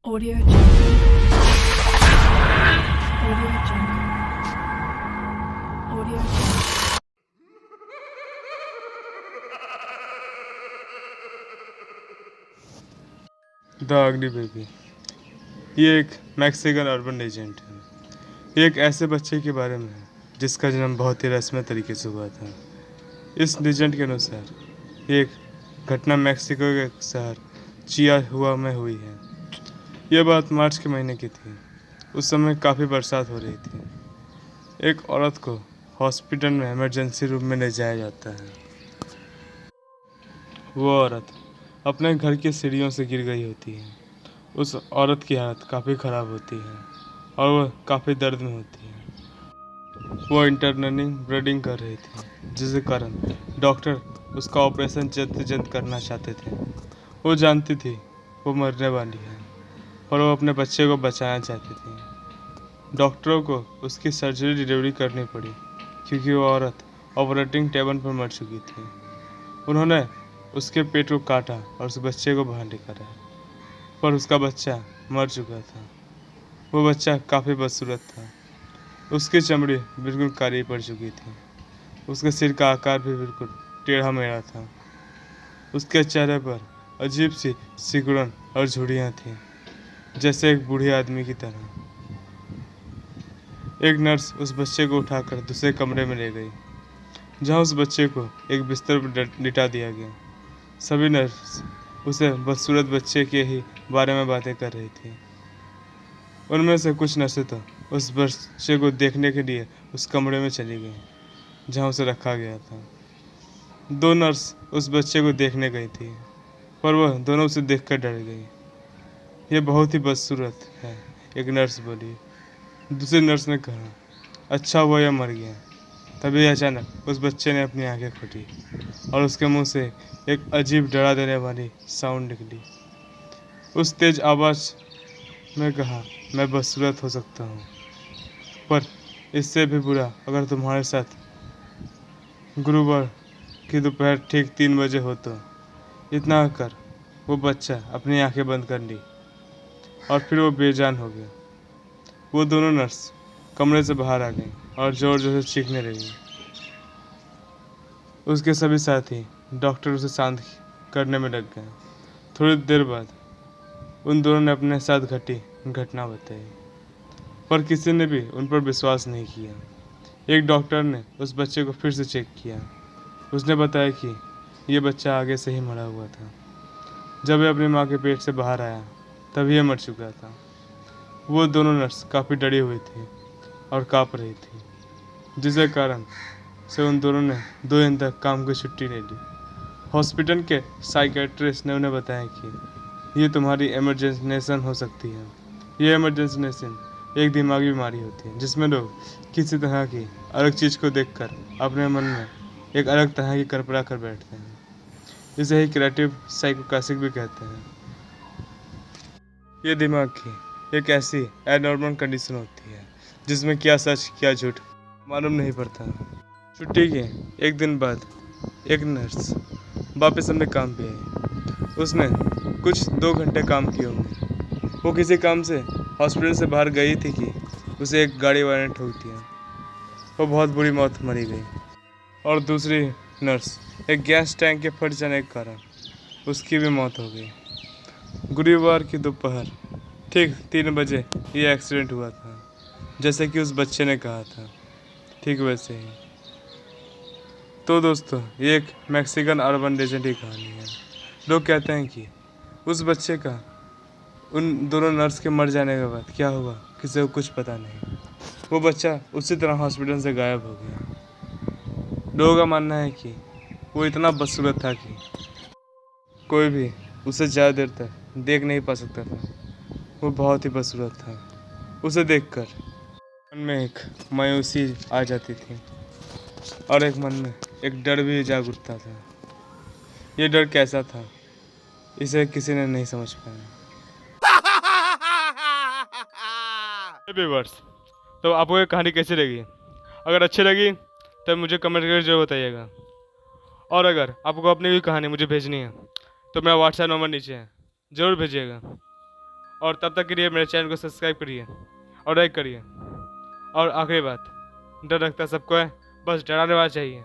Audio Jungle. Audio Jungle. Audio Jungle. The अग्नि baby. ये एक मैक्सिकन अर्बन लेजेंड है। ये एक ऐसे बच्चे के बारे में है जिसका जन्म बहुत ही रहस्यमय तरीके से हुआ था। इस लेजेंड के अनुसार ये एक घटना मैक्सिको के शहर चियाहुआ में हुई है। यह बात मार्च के महीने की थी। उस समय काफ़ी बरसात हो रही थी। एक औरत को हॉस्पिटल में इमरजेंसी रूम में ले जाया जाता है। वो औरत अपने घर की सीढ़ियों से गिर गई होती है। उस औरत की हालत काफ़ी ख़राब होती है और वह काफ़ी दर्द में होती है। वो इंटरनली ब्लीडिंग कर रही थी, जिसके कारण डॉक्टर उसका ऑपरेशन जल्द से जल्द करना चाहते थे। वो जानती थी वो मरने वाली है और वो अपने बच्चे को बचाना चाहती थी। डॉक्टरों को उसकी सर्जरी डिलीवरी करनी पड़ी क्योंकि वो औरत ऑपरेटिंग टेबल पर मर चुकी थी। उन्होंने उसके पेट को काटा और उस बच्चे को बाहर लेकर आए, पर उसका बच्चा मर चुका था। वो बच्चा काफ़ी बदसूरत था। उसकी चमड़ी बिल्कुल काली पड़ चुकी थी। उसके सिर का आकार भी बिल्कुल टेढ़ा मेढ़ा था। उसके चेहरे पर अजीब सी सिकुड़न और झुर्रियाँ थीं, जैसे एक बूढ़े आदमी की तरह। एक नर्स उस बच्चे को उठाकर दूसरे कमरे में ले गई, जहाँ उस बच्चे को एक बिस्तर पर लिटा दिया गया। सभी नर्स उसे बदसूरत बच्चे के ही बारे में बातें कर रही थी। उनमें से कुछ नर्सें तो उस बच्चे को देखने के लिए उस कमरे में चली गईं जहां उसे रखा गया था। दो नर्स उस बच्चे को देखने गई थी, पर वह दोनों उसे देखकर डर गई। यह बहुत ही बदसूरत है, एक नर्स बोली। दूसरी नर्स ने कहा, अच्छा हुआ यह मर गया। तभी अचानक उस बच्चे ने अपनी आंखें खोली और उसके मुंह से एक अजीब डरा देने वाली साउंड निकली। उस तेज आवाज़ में कहा, मैं बदसूरत हो सकता हूँ, पर इससे भी बुरा अगर तुम्हारे साथ गुरुवार की दोपहर ठीक 3 बजे हो तो। इतना कर वो बच्चा अपनी आंखें बंद कर ली और फिर वो बेजान हो गया। वो दोनों नर्स कमरे से बाहर आ गई और ज़ोर ज़ोर से चीखने लगी। उसके सभी साथी डॉक्टर उसे शांत करने में लग गए। थोड़ी देर बाद उन दोनों ने अपने साथ घटी घटना बताई, पर किसी ने भी उन पर विश्वास नहीं किया। एक डॉक्टर ने उस बच्चे को फिर से चेक किया। उसने बताया कि ये बच्चा आगे से ही मरा हुआ था। जब वह अपनी माँ के पेट से बाहर आया तब यह मर चुका था। वो दोनों नर्स काफ़ी डरी हुई थी और काँप रही थी, जिसके कारण से उन दोनों ने 2 दिन तक काम की छुट्टी ले ली। हॉस्पिटल के साइकेट्रिस्ट ने उन्हें बताया कि ये तुम्हारी इमरजेंसी हो सकती है। ये इमरजेंसी एक दिमागी बीमारी होती है जिसमें लोग किसी तरह की अलग चीज़ को देखकर अपने मन में एक अलग तरह की कल्पना कर बैठते हैं। इसे ही क्रिएटिव साइकोपैथिक भी कहते हैं। ये दिमाग की एक ऐसी एबनॉर्मल कंडीशन होती है जिसमें क्या सच क्या झूठ मालूम नहीं पड़ता। छुट्टी के एक दिन बाद एक नर्स वापस अपने काम पे आई। उसने कुछ 2 घंटे काम किए होंगे। वो किसी काम से हॉस्पिटल से बाहर गई थी कि उसे एक गाड़ी वाले ने ठोक दिया। वो बहुत बुरी मौत मरी गई। और दूसरी नर्स एक गैस टैंक के फट जाने के कारण उसकी भी मौत हो गई। गुरुवार की दोपहर ठीक 3 बजे ये एक्सीडेंट हुआ था, जैसे कि उस बच्चे ने कहा था, ठीक वैसे ही। तो दोस्तों, ये एक मैक्सिकन अर्बन लेजेंड की कहानी है। लोग कहते हैं कि उस बच्चे का उन दोनों नर्स के मर जाने के बाद क्या हुआ किसी को कुछ पता नहीं। वो बच्चा उसी तरह हॉस्पिटल से गायब हो गया। लोगों का मानना है कि वो इतना बदसूरत था कि कोई भी उसे ज़्यादा देर तक देख नहीं पा सकता था। वो बहुत ही बदसूरत था। उसे देखकर मन में एक मायूसी आ जाती थी और एक मन में एक डर भी जाग उठता था। ये डर कैसा था, इसे किसी ने नहीं समझ पाया। व्यूअर्स, तो आपको ये कहानी कैसी लगी? अगर अच्छी लगी तो मुझे कमेंट करके जरूर बताइएगा। और अगर आपको अपनी कोई कहानी मुझे भेजनी है तो मेरा व्हाट्सएप नंबर नीचे है, ज़रूर भेजिएगा। और तब तक के लिए मेरे चैनल को सब्सक्राइब करिए और लाइक करिए। और आखिरी बात, डर लगता सबको है, बस डराने वाला चाहिए।